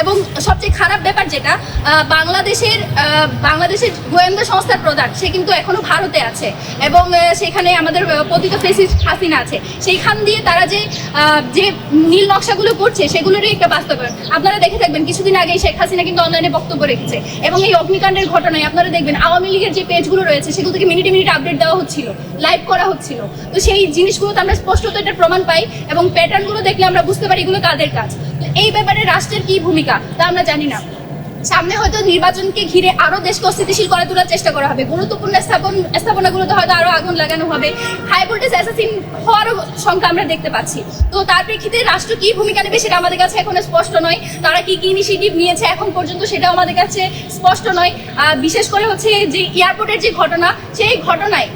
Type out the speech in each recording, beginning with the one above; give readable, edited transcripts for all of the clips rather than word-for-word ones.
এবং সবচেয়ে খারাপ ব্যাপার যেটা বাংলাদেশের গোয়েন্দা সংস্থার প্রধান সে কিন্তু এখনো ভারতে আছে এবং সেখানে আমাদের পতিত ফেসিস্ট হাসিনা আছে। সেইখান দিয়ে তারা যে নীল নকশাগুলো করছে সেগুলোরই একটা বাস্তবায়ন। আপনারা দেখে থাকবেন কিছুদিন আগে শেখ হাসিনা কিন্তু অনলাইনে বক্তব্য রেখেছে এবং এই অগ্নিকাণ্ডের ঘটনায় আপনারা দেখবেন আওয়ামী লীগের যে পেজগুলো রয়েছে সেগুলো থেকে মিনিটে মিনিট আপডেট দেওয়া হচ্ছিল, লাইভ করা হচ্ছিল। তো সেই জিনিসগুলোতে আমরা স্পষ্টত এটার প্রমাণ পাই এবং প্যাটার্নগুলো দেখলে আমরা বুঝতে পারি এগুলো কাদের কাজ। তো এই ব্যাপারে রাষ্ট্রের কি ভূমিকা তা আমরা জানি না। সামনে হয়তো নির্বাচনকে ঘিরে আরো দেশকে অস্থিতিশীল করে তোলার চেষ্টা করা হবে, গুরুত্বপূর্ণ স্থাপনাগুলোতে হয়তো আরো আগুন লাগানো হবে, হাই ভোল্টেজ অ্যাসাসিন হওয়ারও সংখ্যা আমরা দেখতে পাচ্ছি। তো তার প্রেক্ষিতে রাষ্ট্র কি ভূমিকা নেবে সেটা আমাদের কাছে এখন স্পষ্ট নয়। তারা কি কি ইনিশিয়েটিভ নিয়েছে এখন পর্যন্ত সেটাও আমাদের কাছে স্পষ্ট নয়। বিশেষ করে হচ্ছে যে এয়ারপোর্টের যে ঘটনা, সেই ঘটনায়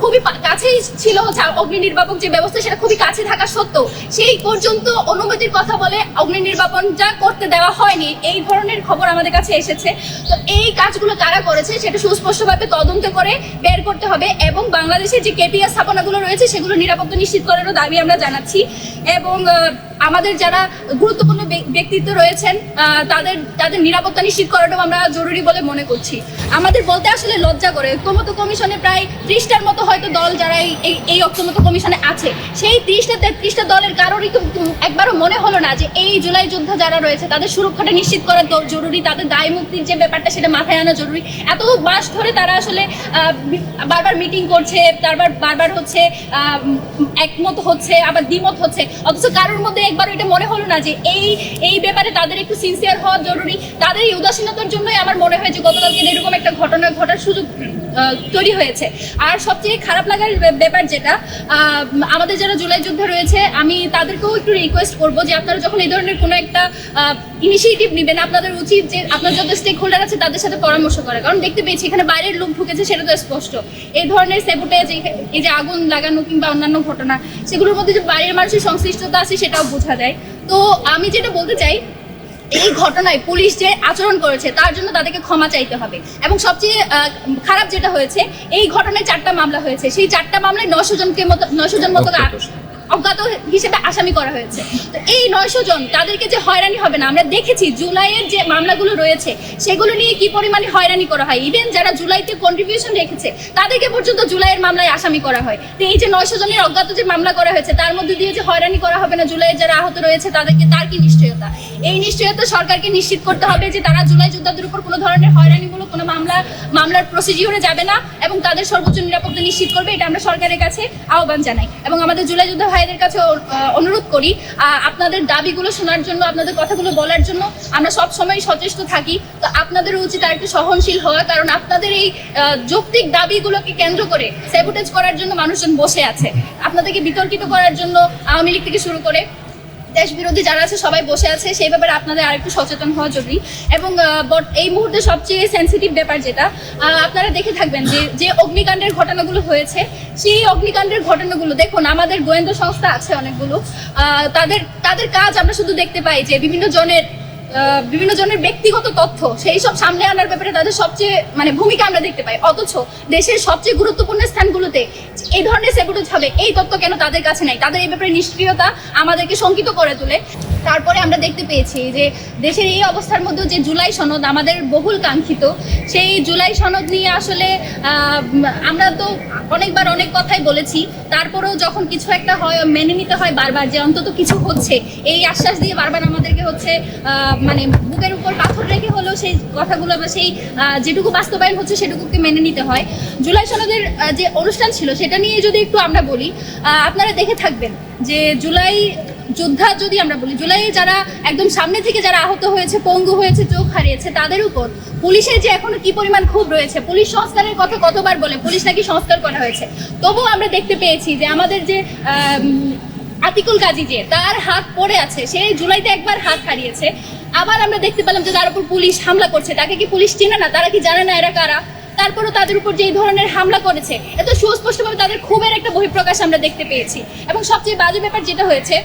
খুবই কাছেই ছিল হচ্ছে অগ্নি নির্বাপক যে ব্যবস্থা সেটা খুবই কাছে থাকা সত্ত্বেও সেই পর্যন্ত অনুমতির কথা বলে অগ্নি নির্বাপন যা করতে দেওয়া হয়নি, এই ধরনের খবর আমাদের কাছে এসেছে। তো এই কাজগুলো কারা করেছে সেটা সুস্পষ্টভাবে তদন্ত করে বের করতে হবে এবং বাংলাদেশের যে কেপিআর স্থাপনাগুলো রয়েছে সেগুলো নিরাপত্তা নিশ্চিত করারও দাবি আমরা জানাচ্ছি। এবং আমাদের যারা গুরুত্বপূর্ণ ব্যক্তিত্ব রয়েছেন তাদের নিরাপত্তা নিশ্চিত করাটাও আমরা জরুরি বলে মনে করছি। আমাদের বলতে আসলে লজ্জা করে, ঐক্যমত্য কমিশনে প্রায় 30টার মতো হয়তো দল যারা এই ঐক্যমত্য কমিশনে আছে, সেই 30টা দলের কারোরই একবারও মনে হলো না যে এই জুলাই যোদ্ধা যারা রয়েছে তাদের সুরক্ষাটা নিশ্চিত করা জরুরি, তাদের দায় মুক্তির যে ব্যাপারটা সেটা মাথায় আনা জরুরি। এত মাস ধরে তারা আসলে বারবার মিটিং করছে, বারবার হচ্ছে একমত হচ্ছে, আবার দ্বিমত হচ্ছে, অথচ কারোর মধ্যে একবার এটা মনে হলো না যে এই ব্যাপারে তাদের একটু সিনসিয়ার হওয়া জরুরি। তাদের এই উদাসীনতার জন্যই আমার মনে হয় যে গতকালকে এরকম একটা ঘটনা ঘটার সুযোগ তৈরি হয়েছে। আর সবচেয়ে খারাপ লাগার ব্যাপার যেটা, আমাদের যারা জুলাই যোদ্ধা রয়েছে আমি তাদেরকেও একটু রিকোয়েস্ট করবো যে আপনারা যখন এই ধরনের কোনো একটা ইনিশিয়েটিভ নেবেন আপনাদের উচিত যে আপনার যত স্টেক হোল্ডার আছে তাদের সাথে পরামর্শ করা। কারণ দেখতে পেয়েছি এখানে বাইরের লোক ঢুকেছে সেটা তো স্পষ্ট। এই ধরনের সেবুটেজ, এই যে আগুন লাগানো কিংবা অন্যান্য ঘটনা, সেগুলোর মধ্যে যে বাইরের মানুষের সংশ্লিষ্টতা আছে সেটাও বোঝা যায়। তো আমি যেটা বলতে চাই, এই ঘটনায় পুলিশ যে আচরণ করেছে তার জন্য তাদেরকে ক্ষমা চাইতে হবে। এবং সবচেয়ে খারাপ যেটা হয়েছে, এই ঘটনায় 4টা মামলা হয়েছে, সেই 4টা মামলায় 900 জন মতো অজ্ঞাত হিসেবে আসামি করা হয়েছে। তো এই 900 জন তাদেরকে যে হয়রানি হবে না, আমরা দেখেছি জুলাইয়ের যে মামলাগুলো রয়েছে সেগুলো নিয়ে কি পরিমাণে হয়রানি করা হয়। ইভেন যারা জুলাইতে কন্ট্রিবিউশন রেখেছে তাদেরকে পর্যন্ত জুলাইয়ের মামলায় আসামি করা হয়। তো এই যে 900 জনের অজ্ঞাত যে মামলা করা হয়েছে তার মধ্যে দিয়ে যে হয়রানি করা হবে না জুলাইয়ের যারা আহত রয়েছে তাদেরকে, তার কি নিশ্চয়তা? এই নিশ্চয়তা সরকারকে নিশ্চিত করতে হবে যে তারা জুলাই যোদ্ধাদের উপর কোনো ধরনের হয়রানিমূলক কোনো মামলার প্রসিডিওরে যাবে না এবং তাদের সর্বোচ্চ নিরাপত্তা নিশ্চিত করবে। এটা আমরা সরকারের কাছে আহ্বান জানাই এবং আমাদের জুলাই যোদ্ধা ভাইদের কাছে অনুরোধ করি আপনাদের দাবিগুলো শোনার জন্য, আপনাদের কথাগুলো বলার জন্য। আমরা সব সময় সচেষ্ট থাকি, তো আপনাদের উচিত আর একটু সহনশীল হওয়া, কারণ আপনাদের এই যৌক্তিক দাবিগুলোকে কেন্দ্র করে স্যাবোটেজ করার জন্য মানুষজন বসে আছে। আপনাদেরকে বিতর্কিত করার জন্য আওয়ামী লীগ থেকে শুরু করে দেশ বিরোধী যারা আছে সবাই বসে আছে। সেই ব্যাপারে আপনাদের আরেকটু সচেতন হওয়া জরুরি। এবং এই মুহূর্তে সবচেয়ে সেন্সিটিভ ব্যাপার যেটা, আপনারা দেখে থাকবেন যে অগ্নিকাণ্ডের ঘটনাগুলো হয়েছে, সেই অগ্নিকাণ্ডের ঘটনাগুলো দেখুন, আমাদের গোয়েন্দা সংস্থা আছে অনেকগুলো, তাদের কাজ আমরা শুধু দেখতে পাই যে বিভিন্ন জনের ব্যক্তিগত তথ্য সেই সব সামনে আনার ব্যাপারে তাদের সবচেয়ে ভূমিকা আমরা দেখতে পাই। অথচ দেশের সবচেয়ে গুরুত্বপূর্ণ স্থানগুলোতে এই ধরনের স্যাবোটেজ হবে, এই তথ্য কেন তাদের কাছে নাই? তাদের এই ব্যাপারে নিষ্ক্রিয়তা আমাদেরকে শঙ্কিত করে তোলে। তারপরে আমরা দেখতে পেয়েছি যে দেশের এই অবস্থার মধ্যে যে জুলাই সনদ আমাদের বহুল কাঙ্ক্ষিত, সেই জুলাই সনদ নিয়ে আসলে আমরা তো অনেকবার অনেক কথাই বলেছি, তারপরেও যখন কিছু একটা হয় মেনে নিতে হয় বারবার যে অন্তত কিছু হচ্ছে, এই আশ্বাস দিয়ে বারবার আমাদেরকে হচ্ছে বুকের উপর পাথর রেখে হলেও সেই কথাগুলো বা সেই যেটুকু বাস্তবায়ন হচ্ছে সেটুকুকে মেনে নিতে হয়। জুলাই সনদের যে অনুষ্ঠান ছিল সেটা নিয়ে যদি একটু আমরা বলি, আপনারা দেখে থাকবেন যে জুলাই যোদ্ধা যদি আমরা বলি, জুলাই যারা একদম সামনে থেকে যারা আহত হয়েছে, পঙ্গু হয়েছে, চোখ হারিয়েছে, তাদের উপর পুলিশের যে এখনো কি পরিমাণ ক্ষোভ রয়েছে। পুলিশ সংস্কারের কথা কতবার বলে, পুলিশ নাকি সংস্কার করা হয়েছে, তবুও আমরা দেখতে পেয়েছি যে আমাদের যে আতিকুল কাজী যে তার হাত পড়ে আছে, সে জুলাইতে একবার হাত হারিয়েছে, আবার আমরা দেখতে পেলাম যে তার উপর পুলিশ হামলা করছে। তাকে কি পুলিশ চিনে না? তারা কি জানে না এরা কারা? তারপরও তাদের উপর যে এই ধরনের হামলা করেছে, এত সুস্পষ্টভাবে তাদের ক্ষোভের একটা বহিঃপ্রকাশ আমরা দেখতে পেয়েছি। এবং সবচেয়ে বাজে ব্যাপার যেটা হয়েছে,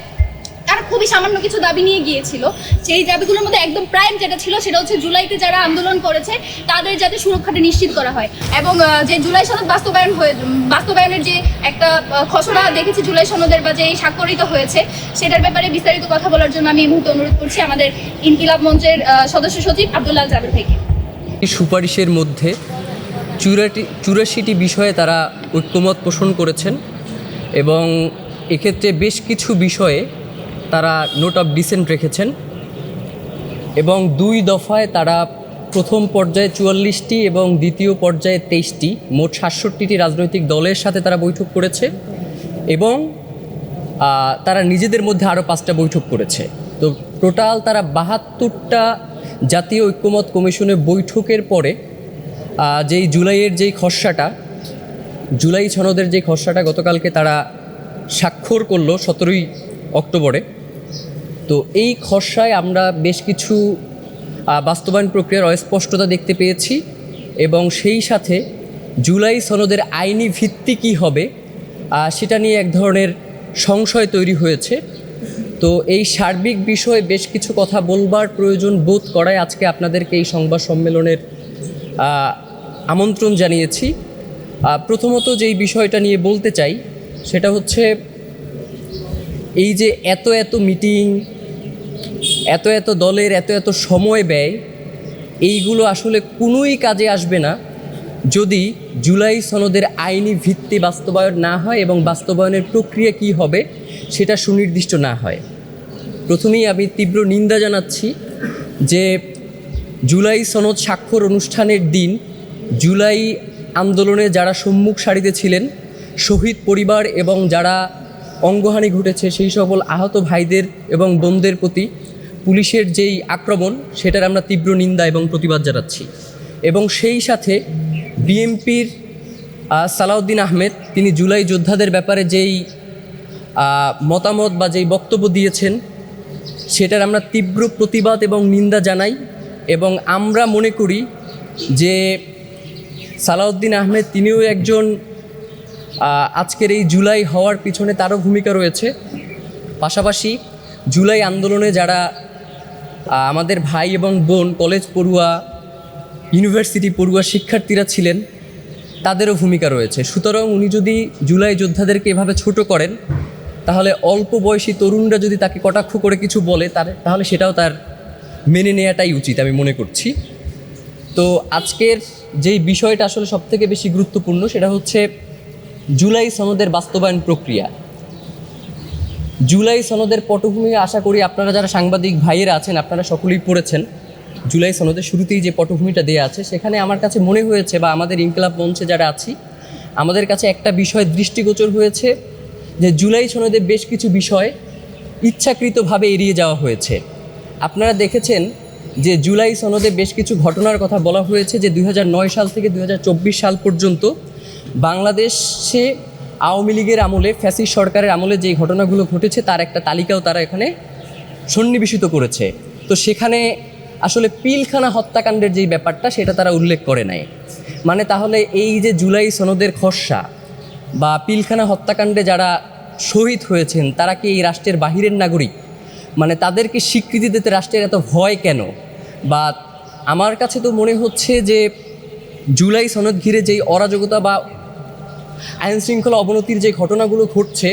তারা খুবই সামান্য কিছু দাবি নিয়ে গিয়েছিল। সেই দাবিগুলোর মধ্যে একদম প্রাইম যেটা ছিল সেটা হচ্ছে জুলাইতে যারা আন্দোলন করেছে তাদের যাতে সুরক্ষাটা নিশ্চিত করা হয়, এবং যে জুলাই সনদ বাস্তবায়নের যে একটা খসড়া দেখেছি জুলাই সনদের বা যে স্বাক্ষরিত হয়েছে সেটার ব্যাপারে বিস্তারিত কথা বলার জন্য আমি এই মুহূর্তে অনুরোধ করছি আমাদের ইনকিলাব মঞ্চের সদস্য সচিব আব্দুল্লাহ জাবের ভাইকে। সুপারিশের মধ্যে 84টি বিষয়ে তারা ঐক্যমত পোষণ করেছেন এবং এক্ষেত্রে বেশ কিছু বিষয়ে তারা নোট অফ ডিসেন্ট রেখেছেন এবং 2 দফায় তারা প্রথম পর্যায়ে 44টি এবং দ্বিতীয় পর্যায়ে 23টি, মোট 67টি রাজনৈতিক দলের সাথে তারা বৈঠক করেছে এবং তারা নিজেদের মধ্যে আরও 5টা বৈঠক করেছে। তো টোটাল তারা 72টা জাতীয় ঐক্যমত কমিশনের বৈঠকের পরে যেই জুলাইয়ের যেই খসড়াটা, জুলাই সনদের যে খসড়াটা গতকালকে তারা স্বাক্ষর করলো 17ই অক্টোবরে, তো এই খসড়ায় আমরা বেশ কিছু বাস্তবায়ন প্রক্রিয়ার অস্পষ্টতা দেখতে পেয়েছি এবং সেই সাথে জুলাই সনদের আইনি ভিত্তি কী হবে সেটা নিয়ে এক ধরনের সংশয় তৈরি হয়েছে। তো এই সার্বিক বিষয়ে বেশ কিছু কথা বলবার প্রয়োজন বোধ করায় আজকে আপনাদেরকে এই সংবাদ সম্মেলনের আমন্ত্রণ জানিয়েছি। প্রথমত যেই বিষয়টা নিয়ে বলতে চাই সেটা হচ্ছে এই যে এত মিটিং, এত দলের এত সময় ব্যয়, এইগুলো আসলে কোনোই কাজে আসবে না যদি জুলাই সনদের আইনি ভিত্তি বাস্তবায়ন না হয় এবং বাস্তবায়নের প্রক্রিয়া কী হবে সেটা সুনির্দিষ্ট না হয়। প্রথমেই আমি তীব্র নিন্দা জানাচ্ছি যে জুলাই সনদ স্বাক্ষর অনুষ্ঠানের দিন জুলাই আন্দোলনে যারা সম্মুখ সারিতে ছিলেন, শহীদ পরিবার এবং যারা অঙ্গহানি ঘটেছে সেই সকল আহত ভাইদের এবং বোনদের প্রতি পুলিশের যেই আক্রমণ সেটার আমরা তীব্র নিন্দা এবং প্রতিবাদ জানাচ্ছি। এবং সেই সাথে বিএনপির সালাউদ্দিন আহমেদ তিনি জুলাই যোদ্ধাদের ব্যাপারে যেই মতামত বা যেই বক্তব্য দিয়েছেন সেটার আমরা তীব্র প্রতিবাদ এবং নিন্দা জানাই এবং আমরা মনে করি যে সালাউদ্দিন আহমেদ তিনিও একজন আজকের এই জুলাই হওয়ার পিছনে তারও ভূমিকা রয়েছে। পাশাপাশি জুলাই আন্দোলনে যারা আমাদের ভাই এবং বোন, কলেজ পড়ুয়া, ইউনিভার্সিটি পড়ুয়া শিক্ষার্থীরা ছিলেন তাদেরও ভূমিকা রয়েছে। সুতরাং উনি যদি জুলাই যোদ্ধাদেরকে এভাবে ছোট করেন তাহলে অল্প বয়সী তরুণরা যদি তাকে কটাক্ষ করে কিছু বলে তাহলে সেটাও তার মেনে নেওয়াটাই উচিত আমি মনে করছি। তো আজকের যেই বিষয়টা আসলে সবথেকে বেশি গুরুত্বপূর্ণ সেটা হচ্ছে জুলাই সনদের বাস্তবায়ন প্রক্রিয়া। জুলাই সনদের পটভূমি আশা করি আপনারা যারা সাংবাদিক ভাইয়েরা আছেন আপনারা সকলেই পড়েছেন। জুলাই সনদের শুরুতেই যে পটভূমিটা দেওয়া আছে সেখানে আমার কাছে মনে হয়েছে বা আমাদের ইনকিলাব মঞ্চে যারা আছি আমাদের কাছে একটা বিষয় দৃষ্টিগোচর হয়েছে যে জুলাই সনদে বেশ কিছু বিষয় ইচ্ছাকৃতভাবে এড়িয়ে যাওয়া হয়েছে। আপনারা দেখেছেন যে জুলাই সনদে বেশ কিছু ঘটনার কথা বলা হয়েছে যে 2009 সাল থেকে 2024 সাল পর্যন্ত বাংলাদেশে আওয়ামী লীগের আমলে, ফ্যাসিস্ট সরকারের আমলে যেই ঘটনাগুলো ঘটেছে তার একটা তালিকাও তারা এখানে সন্নিবেশিত করেছে। তো সেখানে আসলে পিলখানা হত্যাকাণ্ডের যেই ব্যাপারটা সেটা তারা উল্লেখ করে নাই। মানে তাহলে এই যে জুলাই সনদের খসড়া বা পিলখানা হত্যাকাণ্ডে যারা শহীদ হয়েছেন তারা কি এই রাষ্ট্রের বাহিরের নাগরিক? মানে তাদেরকে স্বীকৃতি দিতে রাষ্ট্রের এত ভয় কেন? বা আমার কাছে তো মনে হচ্ছে যে জুলাই সনদ ঘিরে যেই অরাজকতা বা আইন শৃঙ্খলা অবনতির যে ঘটনাগুলো ঘটছে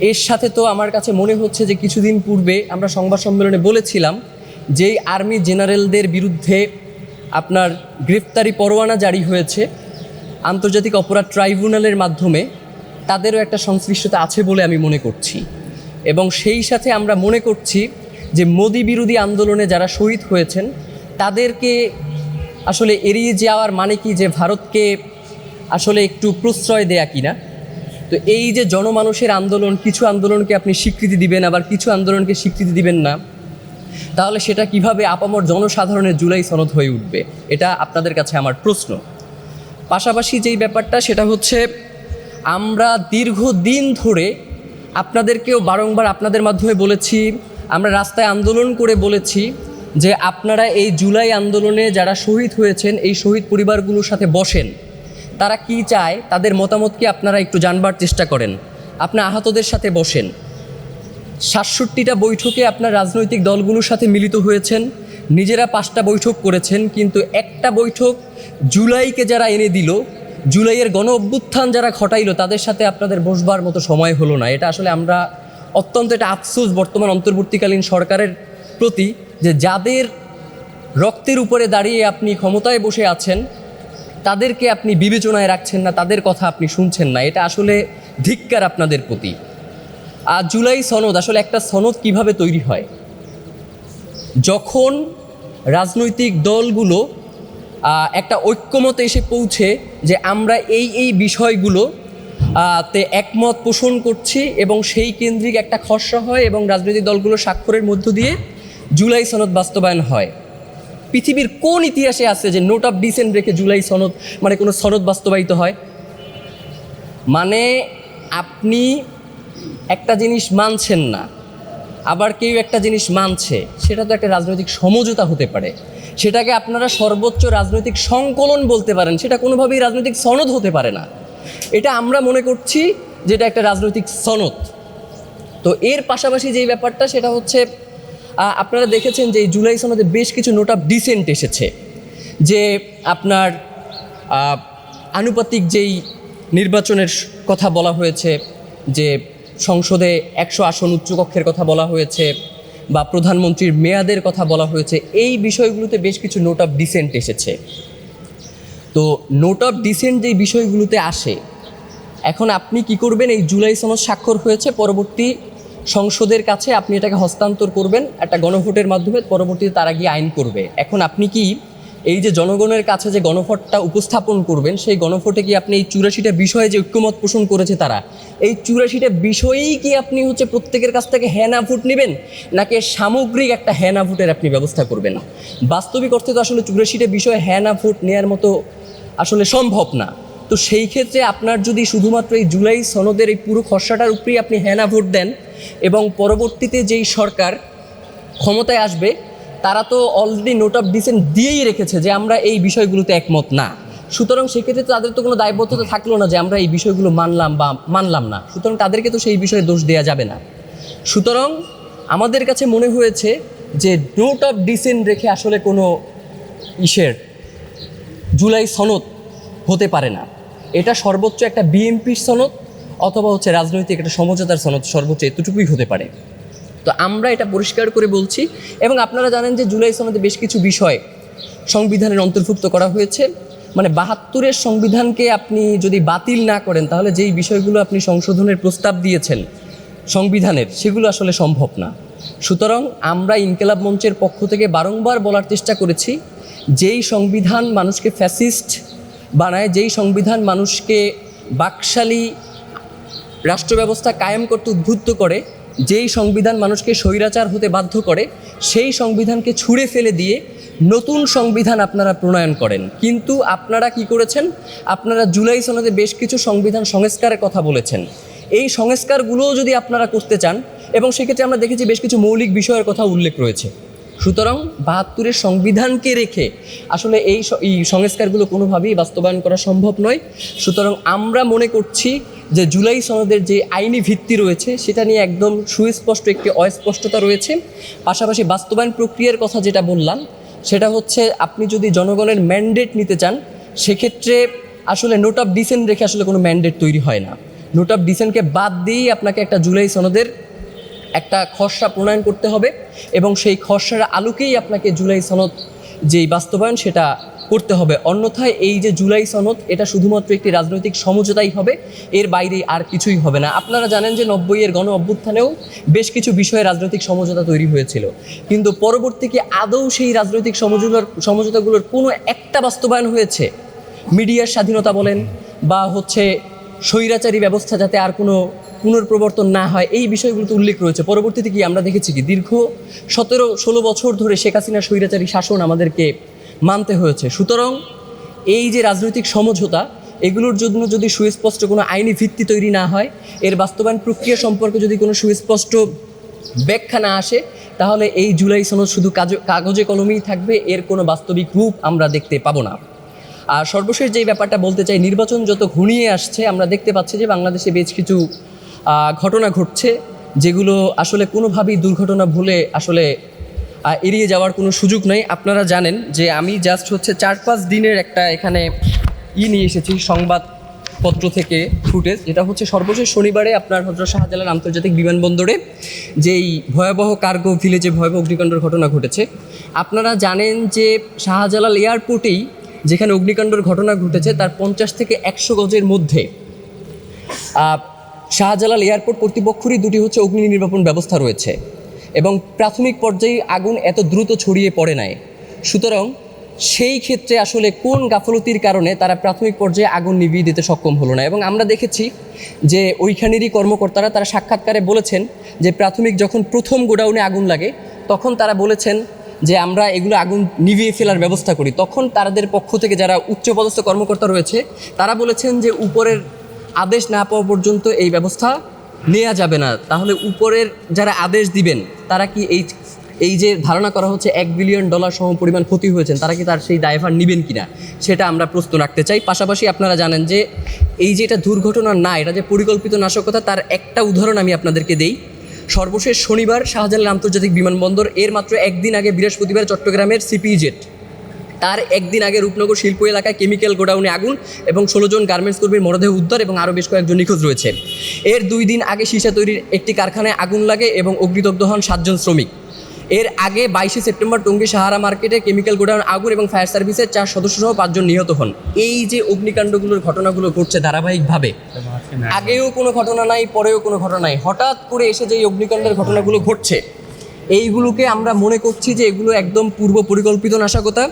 এর সাথে তো আমার কাছে মনে হচ্ছে যে কিছুদিন পূর্বে আমরা সংবাদ সম্মেলনে বলেছিলাম যেই আর্মি জেনারেলদের বিরুদ্ধে আপনার গ্রেফতারি পরোয়ানা জারি হয়েছে আন্তর্জাতিক অপরাধ ট্রাইব্যুনালের মাধ্যমে, তাদেরও একটা সংশ্লিষ্টতা আছে বলে আমি মনে করছি। এবং সেই সাথে আমরা মনে করছি যে মোদি বিরোধী আন্দোলনে যারা শহীদ হয়েছেন তাদেরকে আসলে এড়িয়ে যাওয়ার মানে কি যে ভারতকে আসলে একটু প্রশ্রয় দেয়া কিনা। তো এই যে জনমানুষের আন্দোলন, কিছু আন্দোলনকে আপনি স্বীকৃতি দিবেন আবার কিছু আন্দোলনকে স্বীকৃতি দিবেন না, তাহলে সেটা কিভাবে আপামর জনসাধারণের জুলাই সনদ হয়ে উঠবে? এটা আপনাদের কাছে আমার প্রশ্ন। পাশাপাশি যেই ব্যাপারটা সেটা হচ্ছে আমরা দীর্ঘদিন ধরে আপনাদেরকেও বারংবার আপনাদের মাধ্যমে বলেছি, আমরা রাস্তায় আন্দোলন করে বলেছি যে আপনারা এই জুলাই আন্দোলনে যারা শহীদ হয়েছেন এই শহীদ পরিবারগুলোর সাথে বসেন, তারা কি চায় তাদের মতামত কি আপনারা একটু জানবার চেষ্টা করেন, আপনারা আহতদের সাথে বসেন। 67টা বৈঠকে আপনার রাজনৈতিক দলগুলোর সাথে মিলিত হয়েছেন, নিজেরা 5টা বৈঠক করেছেন, কিন্তু একটা বৈঠক জুলাইকে যারা এনে দিল, জুলাইয়ের গণ অভ্যুত্থান যারা ঘটাইলো, তাদের সাথে আপনাদের বসবার মতো সময় হলো না। এটা আসলে আমরা অত্যন্ত এটা আফসোস বর্তমান অন্তর্বর্তীকালীন সরকারের প্রতি, যে যাদের রক্তের উপরে দাঁড়িয়ে আপনি ক্ষমতায় বসে আছেন তাদেরকে আপনি বিবেচনায় রাখছেন না, তাদের কথা আপনি শুনছেন না। এটা আসলে ধিক্কার আপনাদের প্রতি। আর জুলাই সনদ, আসলে একটা সনদ কিভাবে তৈরি হয়? যখন রাজনৈতিক দলগুলো একটা ঐক্যমতে এসে পৌঁছে যে আমরা এই বিষয়গুলো তে একমত পোষণ করছি, এবং সেই কেন্দ্রিক একটা খসড়া হয় এবং রাজনৈতিক দলগুলো স্বাক্ষরের মধ্য দিয়ে জুলাই সনদ বাস্তবায়ন হয়। পৃথিবীর কোন ইতিহাসে আছে যে নোট অফ ডিসেন্ট রেখে জুলাই সনদ মানে কোনো সনদ বাস্তবায়িত হয়? মানে আপনি একটা জিনিস মানছেন না, আবার কেউ একটা জিনিস মানছে, সেটা তো একটা রাজনৈতিক সমঝোতা হতে পারে। সেটাকে আপনারা সর্বোচ্চ রাজনৈতিক সংকলন বলতে পারেন, সেটা কোনোভাবেই রাজনৈতিক সনদ হতে পারে না। এটা আমরা মনে করছি যেটা একটা রাজনৈতিক সনদ। তো এর পাশাপাশি যেই ব্যাপারটা, সেটা হচ্ছে আপনারা দেখেছেন যে এই জুলাই সনদে বেশ কিছু নোট অফ ডিসেন্ট এসেছে, যে আপনার আনুপাতিক যেই নির্বাচনের কথা বলা হয়েছে, যে সংসদে 100 আসন উচ্চকক্ষের কথা বলা হয়েছে, বা প্রধানমন্ত্রীর মেয়াদের কথা বলা হয়েছে, এই বিষয়গুলোতে বেশ কিছু নোট অফ ডিসেন্ট এসেছে। তো নোট অফ ডিসেন্ট যেই বিষয়গুলোতে আসে, এখন আপনি কি করবেন? এই জুলাই সনদ স্বাক্ষর হয়েছে, পরবর্তী সংসদের কাছে আপনি এটাকে হস্তান্তর করবেন একটা গণভোটের মাধ্যমে, পরবর্তীতে তারা গিয়ে আইন করবে। এখন আপনি কি এই যে জনগণের কাছে যে গণভোটটা উপস্থাপন করবেন, সেই গণভোটে কি আপনি এই 84টা বিষয়ে যে ঐক্যমত পোষণ করেছে তারা, এই 84টা বিষয়েই কি আপনি হচ্ছে প্রত্যেকের কাছ থেকে হ্যাঁ না ভোট নেবেন, নাকি সামগ্রিক একটা হ্যাঁ না ভোটের আপনি ব্যবস্থা করবেন? বাস্তবিক অর্থে তো আসলে 84টা বিষয়ে হ্যাঁ না ভোট নেওয়ার মতো আসলে সম্ভব না। তো সেই ক্ষেত্রে আপনার যদি শুধুমাত্র এই জুলাই সনদের এই পুরো খসড়াটার উপরেই আপনি হ্যাঁ না ভোট দেন, এবং পরবর্তীতে যেই সরকার ক্ষমতায় আসবে তারা তো অলরেডি নোট অফ ডিসেন্ট দিয়েই রেখেছে যে আমরা এই বিষয়গুলোতে একমত না, সুতরাং সেক্ষেত্রে তাদের তো কোনো দায়বদ্ধতা থাকলো না যে আমরা এই বিষয়গুলো মানলাম বা মানলাম না, সুতরাং তাদেরকে তো সেই বিষয়ে দোষ দেওয়া যাবে না। সুতরাং আমাদের কাছে মনে হয়েছে যে নোট অফ ডিসেন্ট রেখে আসলে কোনো জুলাই সনদ হতে পারে না। এটা সর্বোচ্চ একটা বিএনপির সনদ অথবা হচ্ছে রাজনৈতিক একটা সমঝোতার সনদ, সর্বোচ্চ এতটুকুই হতে পারে। তো আমরা এটা পরিষ্কার করে বলছি, এবং আপনারা জানেন যে জুলাই সনদে বেশ কিছু বিষয় সংবিধানের অন্তর্ভুক্ত করা হয়েছে। মানে 72-এর সংবিধানকে আপনি যদি বাতিল না করেন, তাহলে যেই বিষয়গুলো আপনি সংশোধনের প্রস্তাব দিয়েছেন সংবিধানের, সেগুলো আসলে সম্ভব না। সুতরাং আমরা ইনকিলাব মঞ্চের পক্ষ থেকে বারংবার বলার চেষ্টা করেছি, যেই সংবিধান মানুষকে ফ্যাসিস্ট বানায়, যেই সংবিধান মানুষকে বাকশালী রাষ্ট্র ব্যবস্থা কায়েম করতে উদ্বুদ্ধ করে, যেই সংবিধান মানুষকে স্বৈরাচার হতে বাধ্য করে, সেই সংবিধানকে ছুঁড়ে ফেলে দিয়ে নতুন সংবিধান আপনারা প্রণয়ন করেন। কিন্তু আপনারা কি করেছেন? আপনারা জুলাই সনদে বেশ কিছু সংবিধান সংস্কারের কথা বলেছেন। এই সংস্কারগুলোও যদি আপনারা করতে চান, এবং সেক্ষেত্রে আমরা দেখেছি বেশ কিছু মৌলিক বিষয়ের কথা উল্লেখ রয়েছে। সুতরাং 72-এর সংবিধানকে রেখে আসলে এই সংস্কারগুলো কোনোভাবেই বাস্তবায়ন করা সম্ভব নয়। সুতরাং আমরা মনে করছি যে জুলাই সনদের যে আইনি ভিত্তি রয়েছে, সেটা নিয়ে একদম সুস্পষ্ট একটি অস্পষ্টতা রয়েছে। পাশাপাশি বাস্তবায়ন প্রক্রিয়ার কথা যেটা বললাম, সেটা হচ্ছে আপনি যদি জনগণের ম্যান্ডেট নিতে চান, সেক্ষেত্রে আসলে নোট অফ ডিসেন্ট রেখে আসলে কোনো ম্যান্ডেট তৈরি হয় না। নোট অফ ডিসেন্টকে বাদ দিয়েই আপনাকে একটা জুলাই সনদের একটা খসড়া প্রণয়ন করতে হবে, এবং সেই খসড়ার আলোকেই আপনাকে জুলাই সনদ যেই বাস্তবায়ন সেটা করতে হবে। অন্যথায় এই যে জুলাই সনদ, এটা শুধুমাত্র একটি রাজনৈতিক সমঝোতাই হবে, এর বাইরে আর কিছুই হবে না। আপনারা জানেন যে 90-এর গণ অভ্যুত্থানেও বেশ কিছু বিষয়ে রাজনৈতিক সমঝোতা তৈরি হয়েছিল, কিন্তু পরবর্তীতে আদৌ সেই রাজনৈতিক সমঝোতাগুলোর কোনো একটা বাস্তবায়ন হয়েছে? মিডিয়ার স্বাধীনতা বলেন, বা হচ্ছে স্বৈরাচারী ব্যবস্থা যাতে আর কোনো পুনর্প্রবর্তন না হয়, এই বিষয়গুলোতে উল্লেখ রয়েছে। পরবর্তীতে কি আমরা দেখেছি কি দীর্ঘ 17-16 বছর ধরে শেখ হাসিনার স্বৈরাচারী শাসন আমাদেরকে মানতে হয়েছে। সুতরাং এই যে রাজনৈতিক সমঝোতা, এগুলোর জন্য যদি সুস্পষ্ট কোনো আইনি ভিত্তি তৈরি না হয়, এর বাস্তবায়ন প্রক্রিয়া সম্পর্কে যদি কোনো সুস্পষ্ট ব্যাখ্যা না আসে, তাহলে এই জুলাই সনদ শুধু কাগজে কলমেই থাকবে, এর কোনো বাস্তবিক রূপ আমরা দেখতে পাবো না। আর সর্বশেষ যেই ব্যাপারটা বলতে চাই, নির্বাচন যত ঘনিয়ে আসছে আমরা দেখতে পাচ্ছি যে বাংলাদেশে বেশ কিছু ঘটনা ঘটছে, যেগুলো আসলে কোনোভাবেই দুর্ঘটনা ভুলে আসলে এড়িয়ে যাওয়ার কোনো সুযোগ নেই। আপনারা জানেন যে আমি জাস্ট হচ্ছে 4-5 দিনের একটা এখানে নিয়ে এসেছি সংবাদপত্র থেকে ফুটেজ, যেটা হচ্ছে সর্বশেষ শনিবারে আপনার হযরত শাহজালাল আন্তর্জাতিক বিমানবন্দরে যেই ভয়াবহ কার্গো ভিলেজে ভয়াবহ অগ্নিকাণ্ডের ঘটনা ঘটেছে। আপনারা জানেন যে শাহজালাল এয়ারপোর্টেই যেখানে অগ্নিকাণ্ডের ঘটনা ঘটেছে তার 50 থেকে 100 গজের মধ্যে শাহজালাল এয়ারপোর্ট কর্তৃপক্ষেরই দুটি হচ্ছে অগ্নি নির্বাপন ব্যবস্থা রয়েছে এবং প্রাথমিক পর্যায়ে আগুন এত দ্রুত ছড়িয়ে পড়ে নাই। সুতরাং সেই ক্ষেত্রে আসলে কোন গাফলতির কারণে তারা প্রাথমিক পর্যায়ে আগুন নিভিয়ে দিতে সক্ষম হলো না। এবং আমরা দেখেছি যে ওইখানেরই কর্মকর্তারা তারা সাক্ষাৎকারে বলেছেন যে প্রাথমিক যখন প্রথম গোডাউনে আগুন লাগে তখন তারা বলেছেন যে আমরা এগুলো আগুন নিভিয়ে ফেলার ব্যবস্থা করি। তখন তাদের পক্ষ থেকে যারা উচ্চপদস্থ কর্মকর্তা রয়েছে তারা বলেছেন যে উপরের আদেশ না পাওয়া পর্যন্ত এই ব্যবস্থা নেওয়া যাবে না। তাহলে উপরের যারা আদেশ দিবেন তারা কি এই যে ধারণা করা হচ্ছে $1 বিলিয়ন সম পরিমাণ ক্ষতি হয়েছেন, তারা কি তার সেই দায়ভার নেবেন কিনা সেটা আমরা প্রশ্ন রাখতে চাই। পাশাপাশি আপনারা জানেন যে এই যে এটা দুর্ঘটনা না, এটা যে পরিকল্পিত নাশকতা, তার একটা উদাহরণ আমি আপনাদেরকে দেই। সর্বশেষ শনিবার শাহজালাল আন্তর্জাতিক বিমানবন্দর, এর মাত্র একদিন আগে বৃহস্পতিবার চট্টগ্রামের সিপিজেট, তার একদিন আগে রূপনগর শিল্প এলাকায় কেমিক্যাল গোডাউনে আগুন এবং 16 জন গার্মেন্টস কর্মীর মরদেহ উদ্ধার এবং আরও বেশ কয়েকজন নিখোঁজ রয়েছে। এর 2 দিন আগে সীসা তৈরির একটি কারখানায় আগুন লাগে এবং অগ্নিদগ্ধ হন 7 জন শ্রমিক। এর আগে 22শে সেপ্টেম্বর টঙ্গী সাহারা মার্কেটে কেমিক্যাল গোডাউন আগুন এবং ফায়ার সার্ভিসের 4 সদস্য সহ 5 জন নিহত হন। এই যে অগ্নিকাণ্ডগুলোর ঘটনাগুলো ঘটছে ধারাবাহিকভাবে, আগেও কোনো ঘটনা নাই, পরেও কোনো ঘটনা নাই, হঠাৎ করে এসে যে এই অগ্নিকাণ্ডের ঘটনাগুলো ঘটছে এইগুলোকে আমরা মনে করছি যে এগুলো একদম পূর্ব পরিকল্পিত নাশকতা